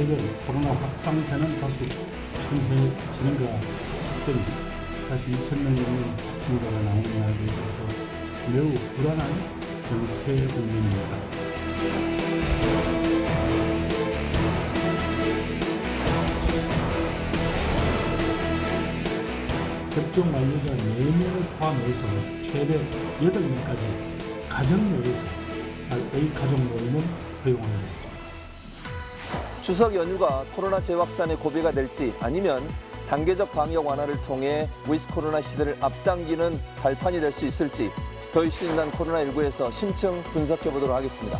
최근 코로나 확산세는 다소 추천해지는가 싶더니 다시 2,000명 넘는 확진자가 나오는 날도 있어서 매우 불안한 정체 국면입니다. 접종 완료자 4명을 포함해서 최대 8명까지 가정 내에서 의 가족 모임은 허용하는 것입니다. 추석 연휴가 코로나 재확산의 고비가 될지 아니면 단계적 방역 완화를 통해 위드 코로나 시대를 앞당기는 발판이 될 수 있을지 더 이슈 진단 코로나19에서 심층 분석해 보도록 하겠습니다.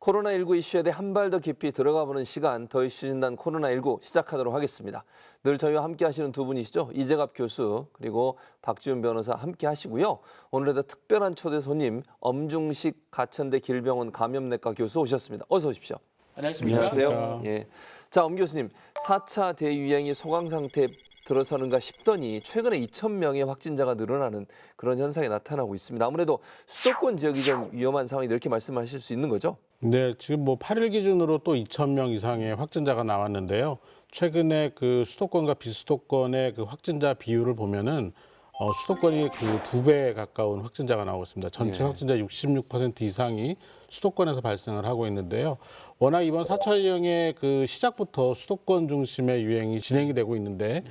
코로나19 이슈에 대해 한 발 더 깊이 들어가 보는 시간, 더 이슈 진단 코로나19 시작하도록 하겠습니다. 늘 저희와 함께 하시는 두 분이시죠. 이재갑 교수 그리고 박지훈 변호사 함께 하시고요. 오늘에도 특별한 초대 손님 엄중식 가천대 길병원 감염내과 교수 오셨습니다. 어서 오십시오. 안녕하세요. 예. 자, 엄 교수님, 4차 대유행이 소강 상태에 들어서는가 싶더니 최근에 2,000명의 확진자가 늘어나는 그런 현상이 나타나고 있습니다. 아무래도 수도권 지역이 좀 위험한 상황이 이렇게 말씀하실 수 있는 거죠? 네, 지금 8일 기준으로 또 2,000명 이상의 확진자가 나왔는데요. 최근에 그 수도권과 비수도권의 그 확진자 비율을 보면은 수도권이 그 2배에 가까운 확진자가 나오고 있습니다. 전체 확진자 66% 이상이 수도권에서 발생을 하고 있는데요. 워낙 이번 4차 유행의 그 시작부터 수도권 중심의 유행이 진행이 되고 있는데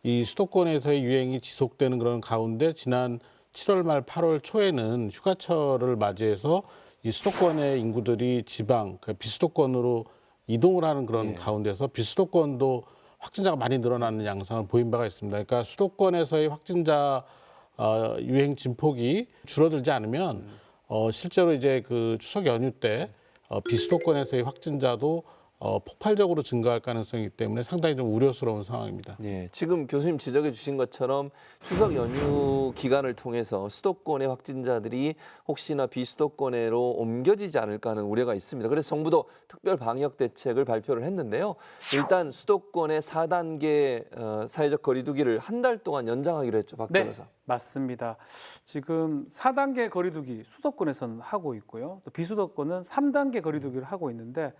이 수도권에서의 유행이 지속되는 그런 가운데 지난 7월 말 8월 초에는 휴가철을 맞이해서 이 수도권의 인구들이 지방, 그러니까 비수도권으로 이동을 하는 그런 가운데서 비수도권도 확진자가 많이 늘어나는 양상을 보인 바가 있습니다. 그러니까 수도권에서의 확진자 유행 진폭이 줄어들지 않으면 실제로 이제 그 추석 연휴 때 비수도권에서의 확진자도 폭발적으로 증가할 가능성이기 때문에 상당히 좀 우려스러운 상황입니다. 예, 지금 교수님 지적해 주신 것처럼 추석 연휴 기간을 통해서 수도권의 확진자들이 혹시나 비수도권으로 옮겨지지 않을까 하는 우려가 있습니다. 그래서 정부도 특별 방역 대책을 발표를 했는데요. 일단 수도권의 4단계 사회적 거리 두기를 한 달 동안 연장하기로 했죠, 박 변호사. 네, 맞습니다. 지금 4단계 거리 두기 수도권에서는 하고 있고요. 또 비수도권은 3단계 거리 두기를 하고 있는데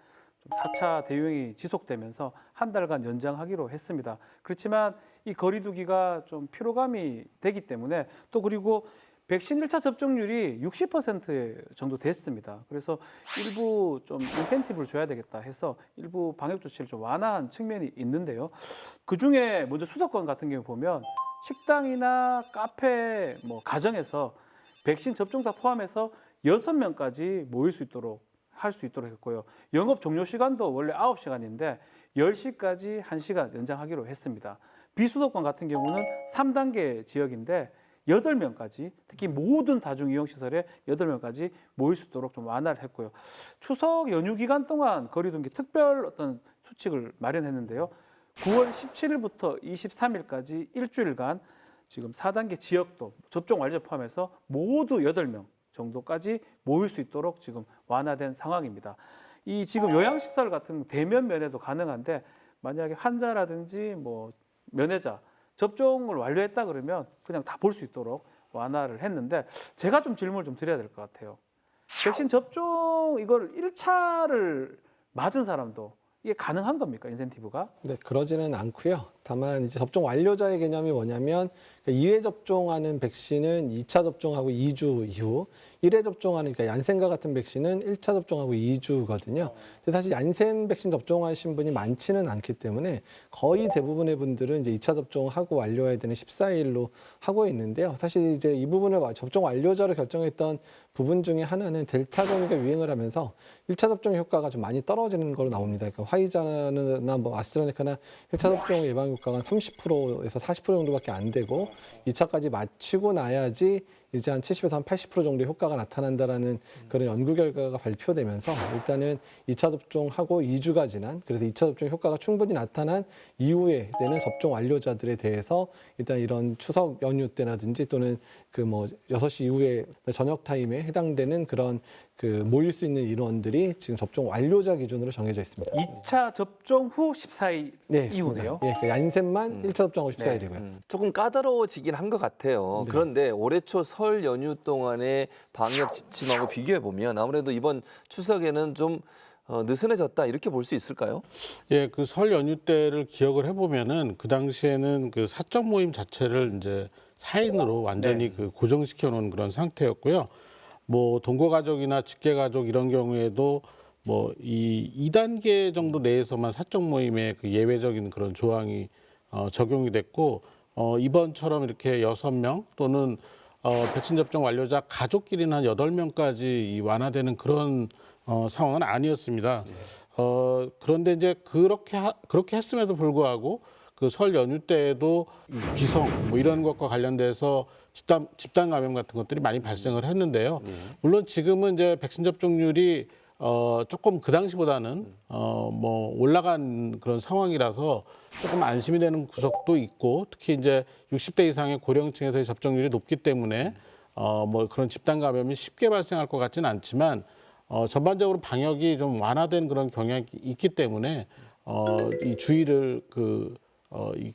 4차 대유행이 지속되면서 한 달간 연장하기로 했습니다. 그렇지만 이 거리두기가 좀 피로감이 되기 때문에 또 그리고 백신 1차 접종률이 60% 정도 됐습니다. 그래서 일부 좀 인센티브를 줘야 되겠다 해서 일부 방역 조치를 좀 완화한 측면이 있는데요. 그중에 먼저 수도권 같은 경우 보면 식당이나 카페, 가정에서 백신 접종자 포함해서 6명까지 모일 수 있도록 할 수 있도록 했고요. 영업 종료 시간도 원래 9시간인데 10시까지 1시간 연장하기로 했습니다. 비수도권 같은 경우는 3단계 지역인데 8명까지 특히 모든 다중이용시설에 8명까지 모일 수 있도록 좀 완화를 했고요. 추석 연휴 기간 동안 거리두기 특별 어떤 수칙을 마련했는데요. 9월 17일부터 23일까지 일주일간 지금 4단계 지역도 접종 완료 포함해서 모두 8명 정도까지 모일 수 있도록 지금 완화된 상황입니다. 이 지금 요양시설 같은 대면 면회도 가능한데 만약에 환자라든지 면회자 접종을 완료했다 그러면 그냥 다 볼 수 있도록 완화를 했는데 제가 좀 질문을 좀 드려야 될 것 같아요. 백신 접종 이걸 1차를 맞은 사람도 이게 가능한 겁니까, 인센티브가? 네, 그러지는 않고요. 다만 이제 접종 완료자의 개념이 뭐냐면 2회 접종하는 백신은 2차 접종하고 2주 이후, 1회 접종하는 그러니까 얀센과 같은 백신은 1차 접종하고 2주거든요. 근데 사실 얀센 백신 접종하신 분이 많지는 않기 때문에 거의 대부분의 분들은 이제 2차 접종하고 완료해야 되는 14일로 하고 있는데요. 사실 이제 이 부분을 접종 완료자로 결정했던 부분 중에 하나는 델타 변이가 유행을 하면서 1차 접종 효과가 좀 많이 떨어지는 걸로 나옵니다. 그러니까 화이자나 아스트라제네카나 1차 접종 예방 효과가 30%에서 40% 정도밖에 안 되고 2차까지 마치고 나야지 이제 한 70에서 한 80% 정도의 효과가 나타난다라는 그런 연구 결과가 발표되면서 일단은 2차 접종하고 2주가 지난 그래서 2차 접종 효과가 충분히 나타난 이후에 되는 접종 완료자들에 대해서 일단 이런 추석 연휴 때라든지 또는 그 뭐 6시 이후에 저녁 타임에 해당되는 그런 그 모일 수 있는 인원들이 지금 접종 완료자 기준으로 정해져 있습니다. 2차 접종 후 14일 네, 이후네요. 예, 그 얀센만 1차 접종하고 14일이고요. 조금 까다로워지긴 한 것 같아요. 네. 그런데 올해 초 설 연휴 동안의 방역 지침하고 비교해 보면 아무래도 이번 추석에는 좀 느슨해졌다 이렇게 볼 수 있을까요? 예, 그 설 연휴 때를 기억을 해보면은 그 당시에는 그 사적 모임 자체를 이제 4인으로 완전히 그 고정시켜 놓은 그런 상태였고요. 뭐 동거 가족이나 직계 가족 이런 경우에도 뭐 이 2단계 정도 내에서만 사적 모임에 그 예외적인 그런 조항이 적용이 됐고 이번처럼 이렇게 6명 또는 백신 접종 완료자 가족끼리는 한 8명까지 이 완화되는 그런 상황은 아니었습니다. 그런데 이제 그렇게 했음에도 불구하고 그 설 연휴 때에도 귀성 뭐 이런 것과 관련돼서 집단 감염 같은 것들이 많이 발생을 했는데요. 물론 지금은 이제 백신 접종률이 조금 그 당시보다는 뭐 올라간 그런 상황이라서 조금 안심이 되는 구석도 있고 특히 이제 60대 이상의 고령층에서의 접종률이 높기 때문에 뭐 그런 집단 감염이 쉽게 발생할 것 같지는 않지만 전반적으로 방역이 좀 완화된 그런 경향이 있기 때문에 이 주의를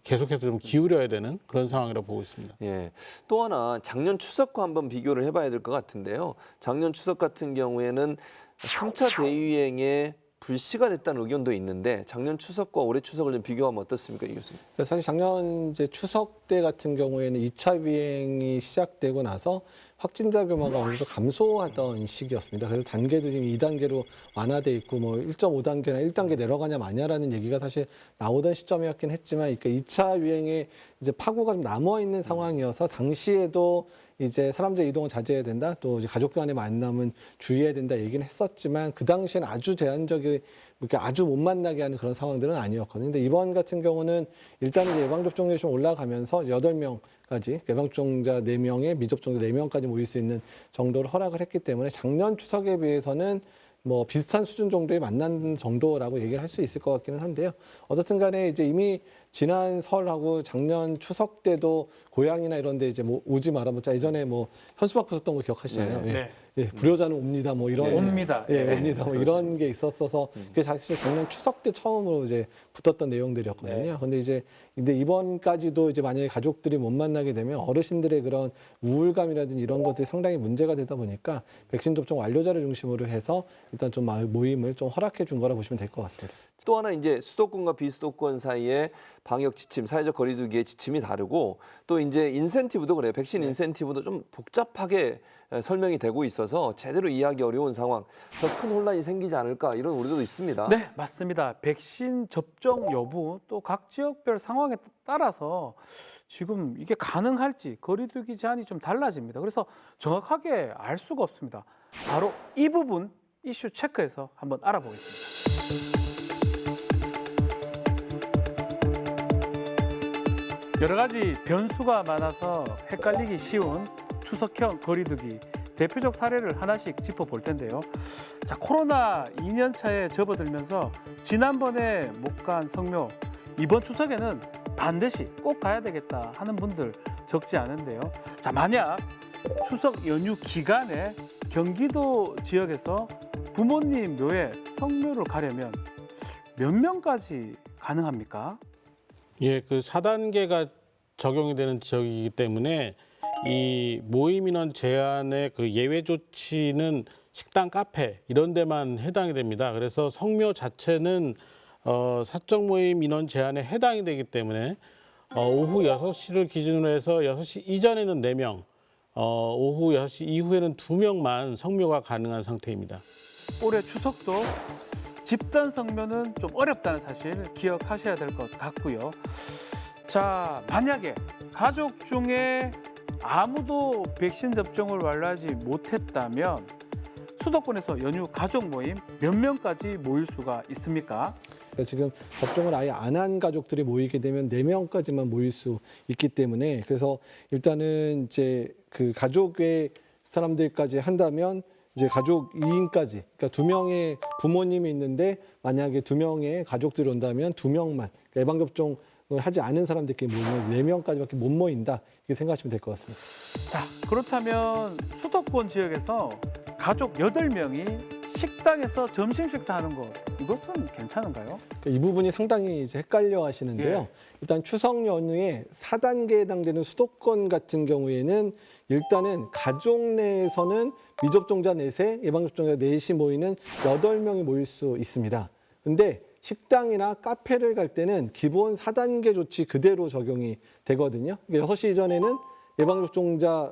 계속해서 좀 기울여야 되는 그런 상황이라고 보고 있습니다. 예. 또 하나 작년 추석과 한번 비교를 해봐야 될 것 같은데요. 작년 추석 같은 경우에는 3차 대유행에 불씨가 됐다는 의견도 있는데 작년 추석과 올해 추석을 좀 비교하면 어떻습니까, 이 교수님? 사실 작년 이제 추석 때 같은 경우에는 2차 유행이 시작되고 나서 확진자 규모가 어느 정도 감소하던 시기였습니다. 그래서 단계도 지금 2단계로 완화돼 있고 뭐 1.5단계나 1단계 내려가냐 마냐라는 얘기가 사실 나오던 시점이었긴 했지만 그러니까 2차 유행에 이제 파고가 좀 남아 있는 상황이어서 당시에도 이제 사람들 이동을 자제해야 된다. 또 이제 가족 간의 만남은 주의해야 된다 얘기는 했었지만 그 당시에는 아주 제한적인 이렇게 아주 못 만나게 하는 그런 상황들은 아니었거든요. 근데 이번 같은 경우는 일단 이제 예방접종률이 좀 올라가면서 8명까지 예방접종자 4명에 미접종자 4명까지 모일 수 있는 정도를 허락을 했기 때문에 작년 추석에 비해서는 뭐 비슷한 수준 정도의 만난 정도라고 얘기를 할 수 있을 것 같기는 한데요. 어쨌든 간에 이제 이미 지난 설하고 작년 추석 때도 고향이나 이런 데 이제 뭐 오지 말아보자. 예전에 뭐 현수막 부쉈던 거 기억하시잖아요. 네. 예. 네. 예, 불효자는 옵니다. 뭐 이런 옵니다. 예, 네. 옵니다. 뭐 이런 게 있었어서 그게 사실 작년 추석 때 처음으로 이제 붙었던 내용들이었거든요. 네. 근데 이번까지도 이제 만약에 가족들이 못 만나게 되면 어르신들의 그런 우울감이라든지 이런 것들이 상당히 문제가 되다 보니까 백신 접종 완료자를 중심으로 해서 일단 좀 모임을 좀 허락해 준 거라 보시면 될 것 같습니다. 또 하나 이제 수도권과 비수도권 사이에 방역 지침, 사회적 거리두기의 지침이 다르고 또 이제 인센티브도 그래요. 백신 인센티브도 좀 복잡하게 설명이 되고 있어서 제대로 이해하기 어려운 상황, 더 큰 혼란이 생기지 않을까 이런 우려도 있습니다. 네, 맞습니다. 백신 접종 여부 또 각 지역별 상황에 따라서 지금 이게 가능할지 거리두기 제한이 좀 달라집니다. 그래서 정확하게 알 수가 없습니다. 바로 이 부분 이슈 체크해서 한번 알아보겠습니다. 여러 가지 변수가 많아서 헷갈리기 쉬운 추석형 거리두기 대표적 사례를 하나씩 짚어볼 텐데요. 자, 코로나 2년 차에 접어들면서 지난번에 못 간 성묘 이번 추석에는 반드시 꼭 가야 되겠다 하는 분들 적지 않은데요. 자, 만약 추석 연휴 기간에 경기도 지역에서 부모님 묘에 성묘를 가려면 몇 명까지 가능합니까? 예, 그 4단계가 적용이 되는 지역이기 때문에 이 모임 인원 제한의 그 예외 조치는 식당, 카페 이런 데만 해당이 됩니다. 그래서 성묘 자체는 사적 모임 인원 제한에 해당이 되기 때문에 오후 6시를 기준으로 해서 6시 이전에는 4명, 오후 6시 이후에는 2명만 성묘가 가능한 상태입니다. 올해 추석도 집단 성묘는 좀 어렵다는 사실 기억하셔야 될 것 같고요. 자, 만약에 가족 중에 아무도 백신 접종을 완료하지 못했다면 수도권에서 연휴 가족 모임 몇 명까지 모일 수가 있습니까? 그러니까 지금 접종을 아예 안 한 가족들이 모이게 되면 4명까지만 모일 수 있기 때문에 그래서 일단은 이제 그 가족의 사람들까지 한다면 이제 가족 2인까지 그러니까 2명의 부모님이 있는데 만약에 2명의 가족들이 온다면 2명만 그러니까 예방접종을 하지 않은 사람들끼리 모이면 4명까지밖에 못 모인다 이렇게 생각하시면 될 것 같습니다. 자, 그렇다면 수도권 지역에서 가족 8명이 식당에서 점심 식사하는 것 이것은 괜찮은가요? 그러니까 이 부분이 상당히 이제 헷갈려 하시는데요. 예. 일단 추석 연휴에 4단계에 해당되는 수도권 같은 경우에는 일단은 가족 내에서는 미접종자 넷에 예방접종자 넷이 모이는 8명이 모일 수 있습니다. 근데 식당이나 카페를 갈 때는 기본 4단계 조치 그대로 적용이 되거든요. 그러니까 6시 이전에는 예방접종자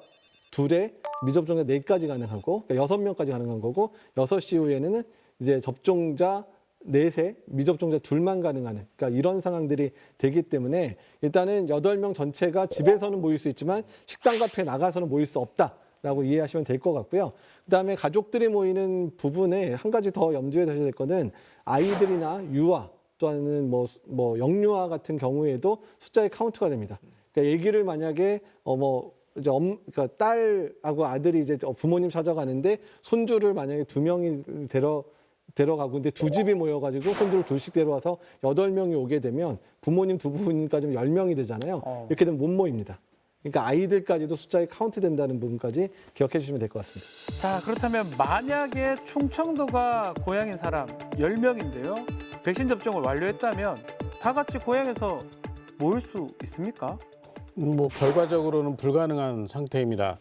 2에 미접종자 4까지 가능하고 그러니까 6명까지 가능한 거고 6시 이후에는 이제 접종자 4에 미접종자 2만 가능한 그러니까 이런 상황들이 되기 때문에 일단은 8명 전체가 집에서는 모일 수 있지만 식당 카페에 나가서는 모일 수 없다라고 이해하시면 될 것 같고요. 그다음에 가족들이 모이는 부분에 한 가지 더 염두에 두셔야 될 거는 아이들이나 유아 또는 뭐 영유아 같은 경우에도 숫자의 카운트가 됩니다. 그러니까 얘기를 만약에 이제 그러니까 딸하고 아들이 이제 부모님 찾아가는데 손주를 만약에 2명이 데려가고 근데 2집이 모여가지고 손주를 2씩 데려와서 8명이 오게 되면 부모님 2분까지는 10명이 되잖아요. 이렇게 되면 못 모입니다. 그러니까 아이들까지도 숫자에 카운트 된다는 부분까지 기억해 주시면 될 것 같습니다. 자, 그렇다면 만약에 충청도가 고향인 사람 10명인데요. 백신 접종을 완료했다면 다 같이 고향에서 모일 수 있습니까? 뭐 결과적으로는 불가능한 상태입니다.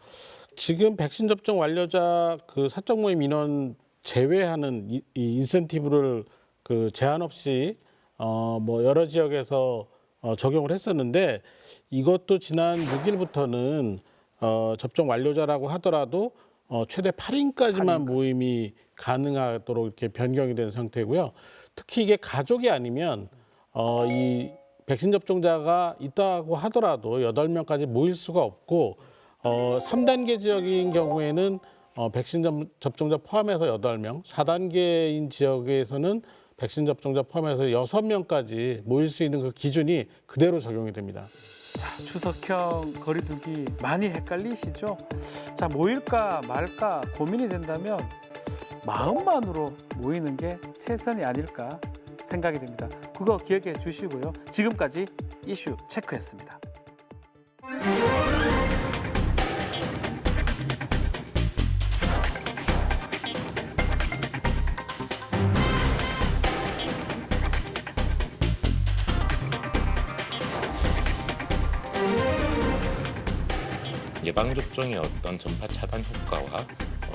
지금 백신 접종 완료자 그 사적 모임 인원 제외하는 이 인센티브를 그 제한 없이 뭐 여러 지역에서 적용을 했었는데 이것도 지난 6일부터는 접종 완료자라고 하더라도 최대 8인까지만 모임이 가능하도록 이렇게 변경이 된 상태고요. 특히 이게 가족이 아니면 이 백신 접종자가 있다고 하더라도 8명까지 모일 수가 없고 3단계 지역인 경우에는 백신 접종자 포함해서 8명, 4단계인 지역에서는 백신 접종자 포함해서 6명까지 모일 수 있는 그 기준이 그대로 적용이 됩니다. 자, 추석형 거리두기 많이 헷갈리시죠? 자, 모일까 말까 고민이 된다면 마음만으로 모이는 게 최선이 아닐까 생각이 됩니다. 그거 기억해 주시고요. 지금까지 이슈 체크했습니다. 예방접종의 어떤 전파 차단 효과와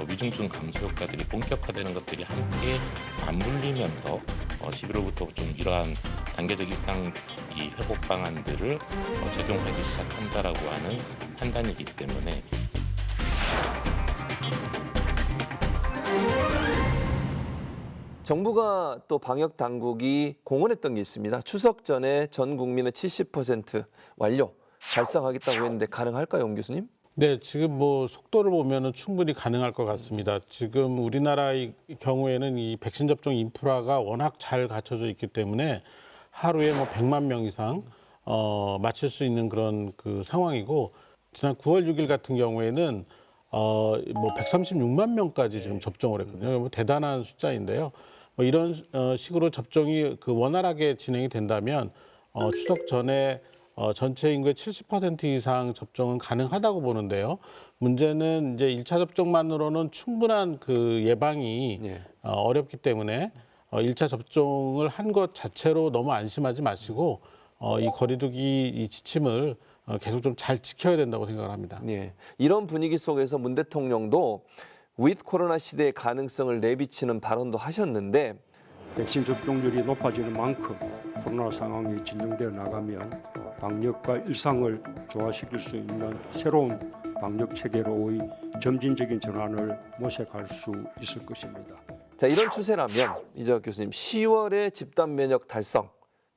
위중증 감소 효과들이 본격화되는 것들이 함께 맞물리면서 11월부터 좀 이러한 단계적 일상 이 회복 방안들을 적용하기 시작한다라고 하는 판단이기 때문에 정부가 또 방역 당국이 공언했던 게 있습니다. 추석 전에 전 국민의 70% 완료 달성하겠다고 했는데 가능할까요, 옹 교수님? 네, 지금 뭐 속도를 보면은 충분히 가능할 것 같습니다. 지금 우리나라의 경우에는 이 백신 접종 인프라가 워낙 잘 갖춰져 있기 때문에 하루에 뭐 100만 명 이상 맞출 수 있는 그런 그 상황이고 지난 9월 6일 같은 경우에는 뭐 136만 명까지 지금 접종을 했거든요. 뭐 대단한 숫자인데요. 뭐 이런 식으로 접종이 그 원활하게 진행이 된다면 추석 전에 전체 인구의 70% 이상 접종은 가능하다고 보는데요. 문제는 이제 1차 접종만으로는 충분한 그 예방이 어렵기 때문에 1차 접종을 한 것 자체로 너무 안심하지 마시고 이 거리두기 이 지침을 계속 좀 잘 지켜야 된다고 생각을 합니다. 네. 이런 분위기 속에서 문 대통령도 위드 코로나 시대의 가능성을 내비치는 발언도 하셨는데 백신 접종률이 높아지는 만큼 코로나 상황이 진정되어 나가면 방역과 일상을 조화시킬 수 있는 새로운 방역 체계로의 점진적인 전환을 모색할 수 있을 것입니다. 자, 이런 추세라면 이재갑 교수님 10월에 집단 면역 달성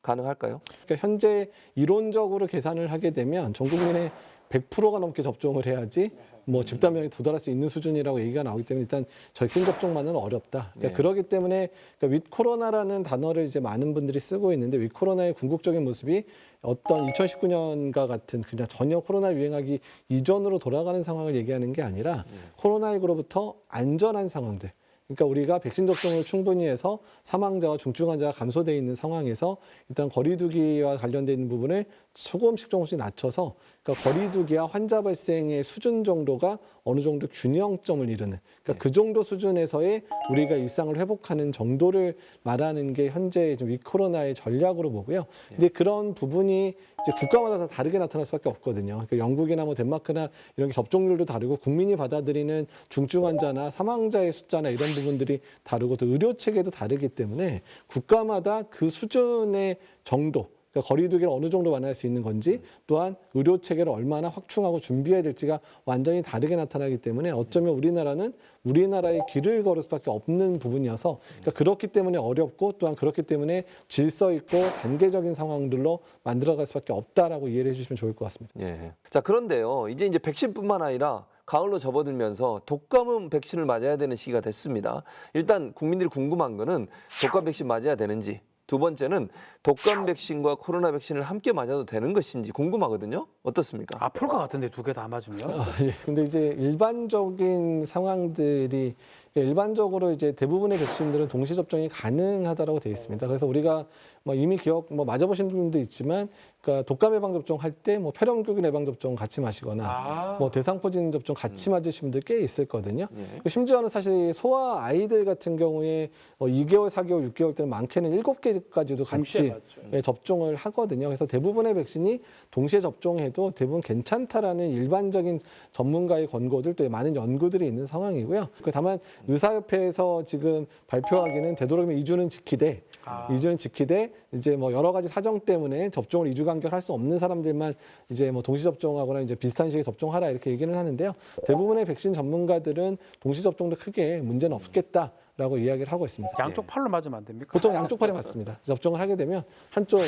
가능할까요? 그러니까 현재 이론적으로 계산을 하게 되면 전 국민의 100%가 넘게 접종을 해야지 뭐 집단면역에 도달할 수 있는 수준이라고 얘기가 나오기 때문에 일단 적힌 접종만은 어렵다. 그러니까 네. 그렇기 때문에 그러니까 윗 코로나라는 단어를 이제 많은 분들이 쓰고 있는데 윗 코로나의 궁극적인 모습이 어떤 2019년과 같은 그냥 전혀 코로나 유행하기 이전으로 돌아가는 상황을 얘기하는 게 아니라 코로나19로부터 안전한 상황들. 그러니까 우리가 백신 접종을 충분히 해서 사망자와 중증 환자가 감소돼 있는 상황에서 일단 거리두기와 관련돼 있는 부분을 조금씩 낮춰서 그러니까 거리두기와 환자 발생의 수준 정도가 어느 정도 균형점을 이루는 그러니까 그 정도 수준에서의 우리가 일상을 회복하는 정도를 말하는 게 현재 위 코로나의 전략으로 보고요. 근데 그런 부분이 이제 국가마다 다 다르게 나타날 수밖에 없거든요. 그러니까 영국이나 뭐 덴마크나 이런 게 접종률도 다르고 국민이 받아들이는 중증 환자나 사망자의 숫자나 이런 부분들이 다르고 또 의료 체계도 다르기 때문에 국가마다 그 수준의 정도 그러니까 거리두기를 어느 정도 완화할 수 있는 건지 또한 의료 체계를 얼마나 확충하고 준비해야 될지가 완전히 다르게 나타나기 때문에 어쩌면 우리나라는 우리나라의 길을 걸을 수밖에 없는 부분이어서 그러니까 그렇기 때문에 어렵고 또한 그렇기 때문에 질서 있고 단계적인 상황들로 만들어갈 수밖에 없다라고 이해를 해주시면 좋을 것 같습니다. 예. 자, 그런데요. 이제 백신뿐만 아니라 가을로 접어들면서 독감 백신을 맞아야 되는 시기가 됐습니다. 일단 국민들이 궁금한 거는 독감 백신 맞아야 되는지, 두 번째는 독감 백신과 코로나 백신을 함께 맞아도 되는 것인지 궁금하거든요. 어떻습니까? 아플 것 같은데 두 개 다 맞으면. 예. 근데 이제 일반적인 상황들이 일반적으로 이제 대부분의 백신들은 동시 접종이 가능하다라고 되어 있습니다. 그래서 우리가 뭐 이미 맞아보신 분도 있지만, 그러니까 독감 예방 접종 할 때 뭐 폐렴균 예방 접종 같이 마시거나 뭐 대상포진 접종 같이 맞으신 분들 꽤 있을 거든요. 예. 심지어는 사실 소아 아이들 같은 경우에 2개월, 4개월, 6개월 때는 많게는 7개까지도 같이 접종을 하거든요. 그래서 대부분의 백신이 동시에 접종해도 대부분 괜찮다라는 일반적인 전문가의 권고들 또 많은 연구들이 있는 상황이고요. 다만 의사협회에서 지금 발표하기는 되도록이면 2주는 지키되 2주는 지키되 이제 뭐 여러 가지 사정 때문에 접종을 2주 간격 할 수 없는 사람들만 이제 뭐 동시 접종하거나 이제 비슷한 시기에 접종하라 이렇게 얘기를 하는데요. 대부분의 백신 전문가들은 동시 접종도 크게 문제는 없겠다라고 이야기를 하고 있습니다. 양쪽 팔로 맞으면 안 됩니까? 보통 양쪽 팔에 맞습니다. 접종을 하게 되면 한쪽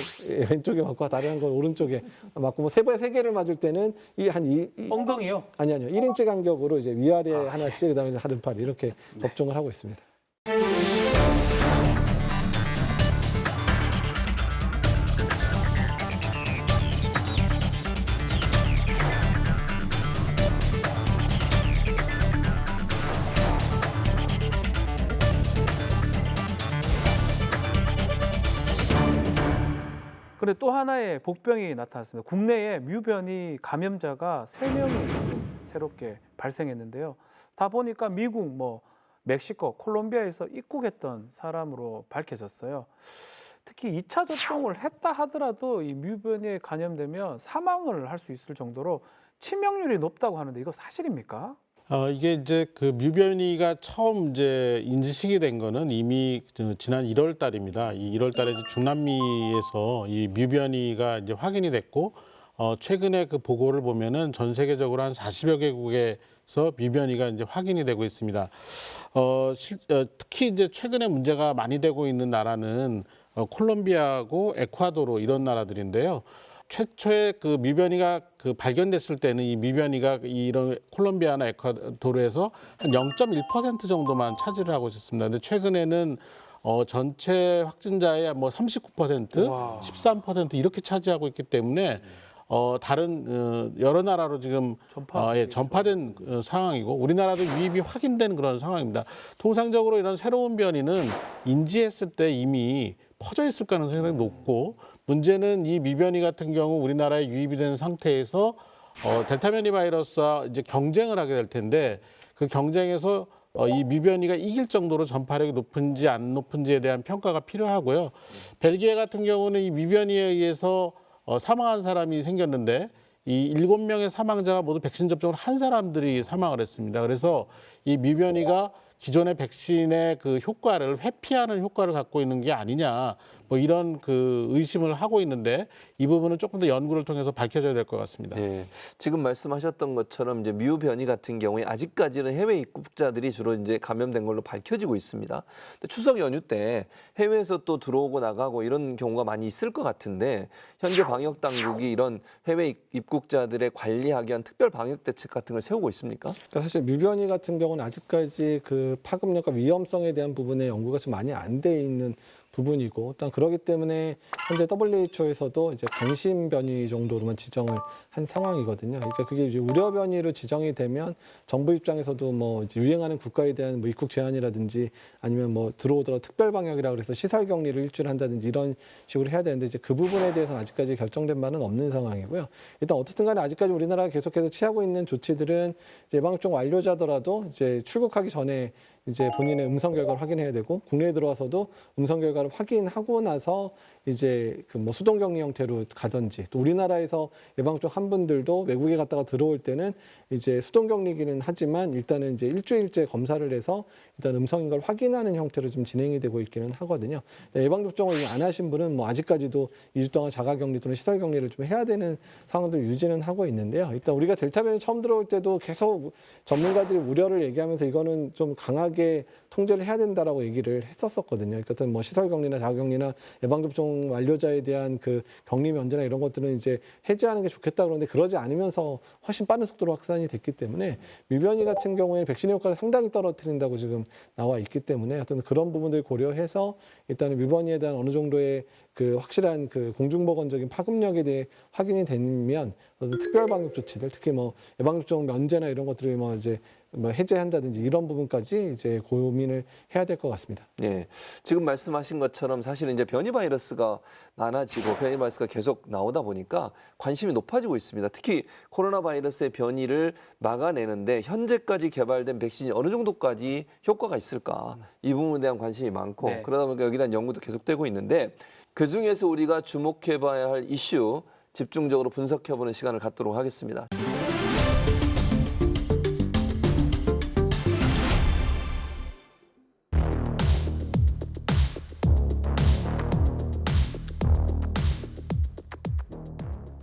왼쪽에 맞고 다른 건 오른쪽에 맞고 뭐 세 개를 맞을 때는 엉덩이요? 아니요. 1인치 간격으로 이제 위아래 하나씩 그다음에 이제 다른 팔 이렇게 접종을 하고 있습니다. 그런데 또 하나의 복병이 나타났습니다. 국내에 뮤변이 감염자가 3명이 새롭게 발생했는데요. 다 보니까 미국, 멕시코, 콜롬비아에서 입국했던 사람으로 밝혀졌어요. 특히 2차 접종을 했다 하더라도 이 뮤변에 감염되면 사망을 할 수 있을 정도로 치명률이 높다고 하는데 이거 사실입니까? 이게 이제 그 뮤변이가 처음 이제 인지식이 된 거는 이미 지난 1월 달입니다. 이 1월 달에 이제 중남미에서 이 뮤변이가 이제 확인이 됐고, 최근에 그 보고를 보면은 전 세계적으로 한 40여 개국에서 뮤변이가 이제 확인이 되고 있습니다. 특히 이제 최근에 문제가 많이 되고 있는 나라는 콜롬비아하고 에콰도르 이런 나라들인데요. 최초에 그 뮤변이가 발견됐을 때는 이 뮤변이가 이런 콜롬비아나 에콰도르에서 한 0.1% 정도만 차지를 하고 있었습니다. 근데 최근에는 전체 확진자의 뭐 39%, 13% 이렇게 차지하고 있기 때문에 다른 여러 나라로 지금 전파된 상황이고 우리나라도 유입이 확인된 그런 상황입니다. 통상적으로 이런 새로운 변이는 인지했을 때 이미 퍼져 있을 가능성이 상당히 높고 문제는 이 미변이 같은 경우 우리나라에 유입이 된 상태에서 델타 변이 바이러스와 이제 경쟁을 하게 될 텐데 그 경쟁에서 이 미변이가 이길 정도로 전파력이 높은지 안 높은지에 대한 평가가 필요하고요. 벨기에 같은 경우는 이 미변이에 의해서 사망한 사람이 생겼는데 이 7명의 사망자가 모두 백신 접종을 한 사람들이 사망을 했습니다. 그래서 이 미변이가 기존의 백신의 그 효과를 회피하는 효과를 갖고 있는 게 아니냐 뭐 이런 그 의심을 하고 있는데 이 부분은 조금 더 연구를 통해서 밝혀져야 될 것 같습니다. 네, 지금 말씀하셨던 것처럼 이제 미우 변이 같은 경우에 아직까지는 해외 입국자들이 주로 이제 감염된 걸로 밝혀지고 있습니다. 근데 추석 연휴 때 해외에서 또 들어오고 나가고 이런 경우가 많이 있을 것 같은데 현재 방역 당국이 이런 해외 입국자들의 관리하기 위한 특별 방역 대책 같은 걸 세우고 있습니까? 그러니까 사실 뮤변이 같은 경우는 아직까지 그 파급력과 위험성에 대한 부분에 연구가 좀 많이 안 돼 있는 부분이고, 일단 그러기 때문에 현재 WHO에서도 이제 관심 변이 정도로만 지정을 한 상황이거든요. 그러니까 그게 이제 우려 변이로 지정이 되면 정부 입장에서도 뭐 이제 유행하는 국가에 대한 뭐 입국 제한이라든지 아니면 뭐 들어오더라도 특별 방역이라 그래서 시설 격리를 일주일 한다든지 이런 식으로 해야 되는데 이제 그 부분에 대해서는 아직까지 결정된 바는 없는 상황이고요. 일단 어떻든 간에 아직까지 우리나라가 계속해서 취하고 있는 조치들은 이제 예방접종 완료자더라도 이제 출국하기 전에 이제 본인의 음성 결과를 확인해야 되고 국내에 들어와서도 음성 결과를 확인하고 나서 이제 그 뭐 수동 격리 형태로 가든지 또 우리나라에서 예방접종 한 분들도 외국에 갔다가 들어올 때는 이제 수동 격리기는 하지만 일단은 이제 일주일째 검사를 해서 일단 음성인 걸 확인하는 형태로 좀 진행이 되고 있기는 하거든요. 예방접종을 안 하신 분은 뭐 아직까지도 2주 동안 자가격리 또는 시설 격리를 좀 해야 되는 상황도 유지는 하고 있는데요. 일단 우리가 델타 변이 처음 들어올 때도 계속 전문가들이 우려를 얘기하면서 이거는 좀 강하게 통제를 해야 된다라고 얘기를 했었거든요. 그러니까 뭐 시설 격리나 자가격리나 예방접종 완료자에 대한 그 격리 면제나 이런 것들은 이제 해제하는 게 좋겠다 그러는데 그러지 않으면서 훨씬 빠른 속도로 확산이 됐기 때문에 뮤변이 같은 경우에는 백신의 효과를 상당히 떨어뜨린다고 지금 나와 있기 때문에 어떤 그런 부분들 고려해서 일단은 뮤변이에 대한 어느 정도의 그 확실한 그 공중보건적인 파급력에 대해 확인이 되면 어떤 특별 방역 조치들 특히 뭐 예방접종 면제나 이런 것들을 뭐 이제 뭐 해제한다든지 이런 부분까지 이제 고민을 해야 될 것 같습니다. 네, 지금 말씀하신 것처럼 사실은 이제 변이 바이러스가 많아지고 변이 바이러스가 계속 나오다 보니까 관심이 높아지고 있습니다. 특히 코로나 바이러스의 변이를 막아내는데 현재까지 개발된 백신이 어느 정도까지 효과가 있을까 이 부분에 대한 관심이 많고 네. 그러다 보니까 여기에 대한 연구도 계속되고 있는데 그중에서 우리가 주목해봐야 할 이슈 집중적으로 분석해보는 시간을 갖도록 하겠습니다.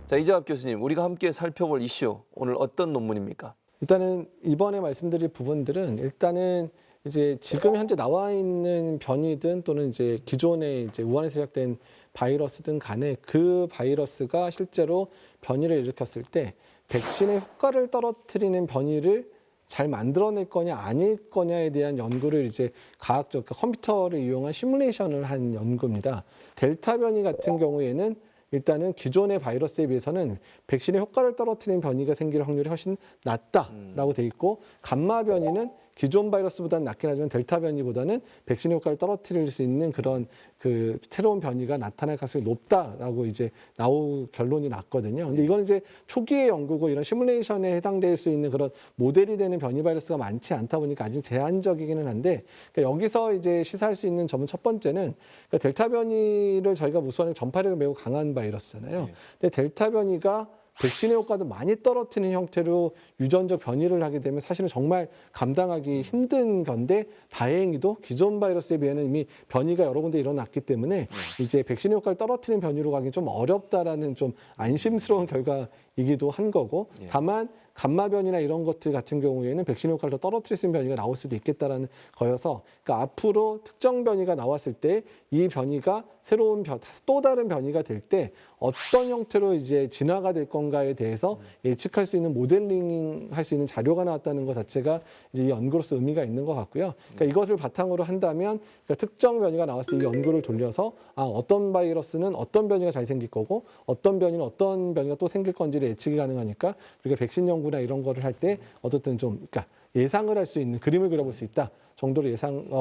자, 이재갑 교수님, 우리가 함께 살펴볼 이슈 오늘 어떤 논문입니까? 일단은 이번에 말씀드릴 부분들은 일단은 이제 지금 현재 나와 있는 변이든 또는 이제 기존에 이제 우한에서 시작된 바이러스든 간에 그 바이러스가 실제로 변이를 일으켰을 때 백신의 효과를 떨어뜨리는 변이를 잘 만들어낼 거냐 아닐 거냐에 대한 연구를 이제 과학적 컴퓨터를 이용한 시뮬레이션을 한 연구입니다. 델타 변이 같은 경우에는 일단은 기존의 바이러스에 비해서는 백신의 효과를 떨어뜨리는 변이가 생길 확률이 훨씬 낮다라고 돼 있고 감마 변이는 기존 바이러스보다는 낮긴 하지만 델타 변이보다는 백신의 효과를 떨어뜨릴 수 있는 그런 그 새로운 변이가 나타날 가능성이 높다라고 이제 나올 결론이 났거든요. 근데 이건 이제 초기의 연구고 이런 시뮬레이션에 해당될 수 있는 그런 모델이 되는 변이 바이러스가 많지 않다 보니까 아직 제한적이기는 한데 그러니까 여기서 이제 시사할 수 있는 점은 첫 번째는 그러니까 델타 변이를 저희가 무수하는 전파력이 매우 강한 바이러스잖아요. 근데 델타 변이가 백신의 효과도 많이 떨어뜨리는 형태로 유전적 변이를 하게 되면 사실은 정말 감당하기 힘든 건데 다행히도 기존 바이러스에 비해는 이미 변이가 여러 군데 일어났기 때문에 이제 백신의 효과를 떨어뜨리는 변이로 가기 좀 어렵다라는 좀 안심스러운 결과이기도 한 거고 다만 감마 변이나 이런 것들 같은 경우에는 백신 효과를 더 떨어뜨릴 수 있는 변이가 나올 수도 있겠다라는 거여서 그러니까 앞으로 특정 변이가 나왔을 때 이 변이가 새로운 또 다른 변이가 될 때 어떤 형태로 이제 진화가 될 건가에 대해서 예측할 수 있는 모델링 할 수 있는 자료가 나왔다는 것 자체가 이제 이 연구로서 의미가 있는 것 같고요. 그러니까 이것을 바탕으로 한다면 그러니까 특정 변이가 나왔을 때 이 연구를 돌려서 어떤 바이러스는 어떤 변이가 잘 생길 거고 어떤 변이는 어떤 변이가 또 생길 건지를 예측이 가능하니까 우리가 백신 연구나 이런 거를 할 때 어떻든 좀 그러니까 예상을 할 수 있는 그림을 그려볼 수 있다 정도로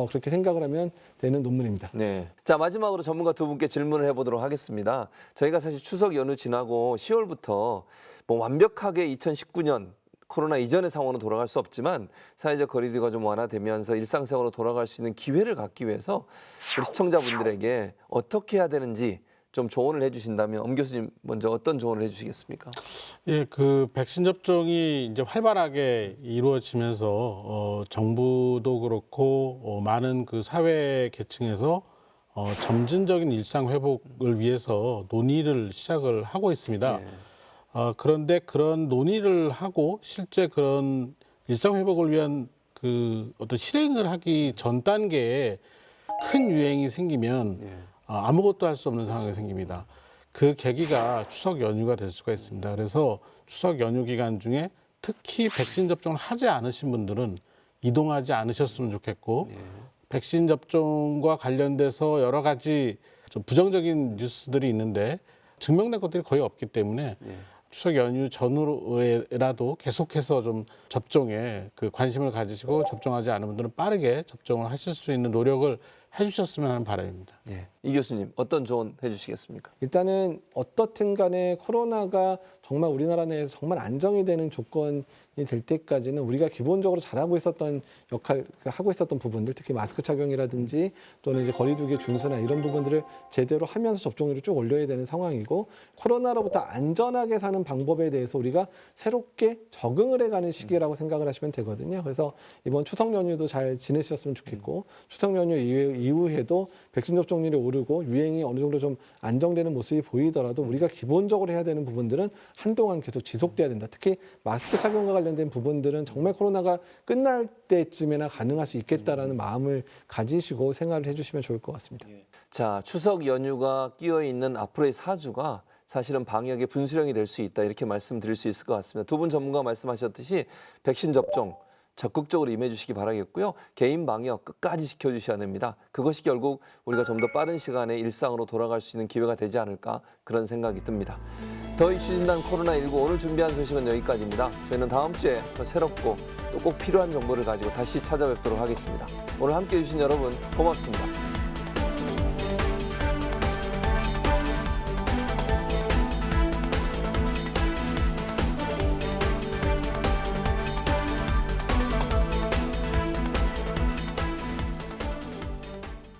그렇게 생각을 하면 되는 논문입니다. 네. 자, 마지막으로 전문가 두 분께 질문을 해보도록 하겠습니다. 저희가 사실 추석 연휴 지나고 10월부터 뭐 완벽하게 2019년 코로나 이전의 상황으로 돌아갈 수 없지만 사회적 거리두기가 좀 완화되면서 일상생활로 돌아갈 수 있는 기회를 갖기 위해서 우리 시청자분들에게 어떻게 해야 되는지 좀 조언을 해주신다면 엄 교수님 먼저 어떤 조언을 해주시겠습니까? 예, 그 백신 접종이 이제 활발하게 이루어지면서 정부도 그렇고 많은 그 사회 계층에서 점진적인 일상 회복을 위해서 논의를 시작을 하고 있습니다. 예. 그런데 그런 논의를 하고 실제 그런 일상 회복을 위한 그 어떤 실행을 하기 전 단계에 큰 유행이 생기면 예. 아무것도 할 수 없는 상황이 생깁니다. 그 계기가 추석 연휴가 될 수가 있습니다. 그래서 추석 연휴 기간 중에 특히 백신 접종을 하지 않으신 분들은 이동하지 않으셨으면 좋겠고 예. 백신 백신 접종과 관련돼서 여러 가지 좀 부정적인 뉴스들이 있는데 증명된 것들이 거의 없기 때문에 예. 추석 연휴 전후에라도 계속해서 좀 접종에 그 관심을 가지시고 접종하지 않은 분들은 빠르게 접종을 하실 수 있는 노력을 해주셨으면 하는 바람입니다. 예. 이 교수님 어떤 조언 해주시겠습니까? 일단은 어떻든 간에 코로나가 정말 우리나라 내에서 정말 안정이 되는 조건이 될 때까지는 우리가 기본적으로 잘하고 있었던 하고 있었던 부분들, 특히 마스크 착용이라든지 또는 이제 거리 두기 준수나 이런 부분들을 제대로 하면서 접종률을 쭉 올려야 되는 상황이고, 코로나로부터 안전하게 사는 방법에 대해서 우리가 새롭게 적응을 해가는 시기라고 생각을 하시면 되거든요. 그래서 이번 추석 연휴도 잘 지내셨으면 좋겠고, 추석 연휴 이후에도 백신 접종률이 오르고 유행이 어느 정도 좀 안정되는 모습이 보이더라도 우리가 기본적으로 해야 되는 부분들은 한동안 계속 지속돼야 된다. 특히 마스크 착용과 관련된 부분들은 정말 코로나가 끝날 때쯤에나 가능할 수 있겠다라는 마음을 가지시고 생각을 해주시면 좋을 것 같습니다. 자, 추석 연휴가 끼어 있는 앞으로의 4주가 사실은 방역의 분수령이 될 수 있다, 이렇게 말씀드릴 수 있을 것 같습니다. 두 분 전문가 말씀하셨듯이 백신 접종 적극적으로 임해 주시기 바라겠고요. 개인 방역 끝까지 지켜주셔야 됩니다. 그것이 결국 우리가 좀 더 빠른 시간에 일상으로 돌아갈 수 있는 기회가 되지 않을까, 그런 생각이 듭니다. 더 이슈 진단 코로나19 오늘 준비한 소식은 여기까지입니다. 저희는 다음 주에 더 새롭고 또 꼭 필요한 정보를 가지고 다시 찾아뵙도록 하겠습니다. 오늘 함께해 주신 여러분 고맙습니다.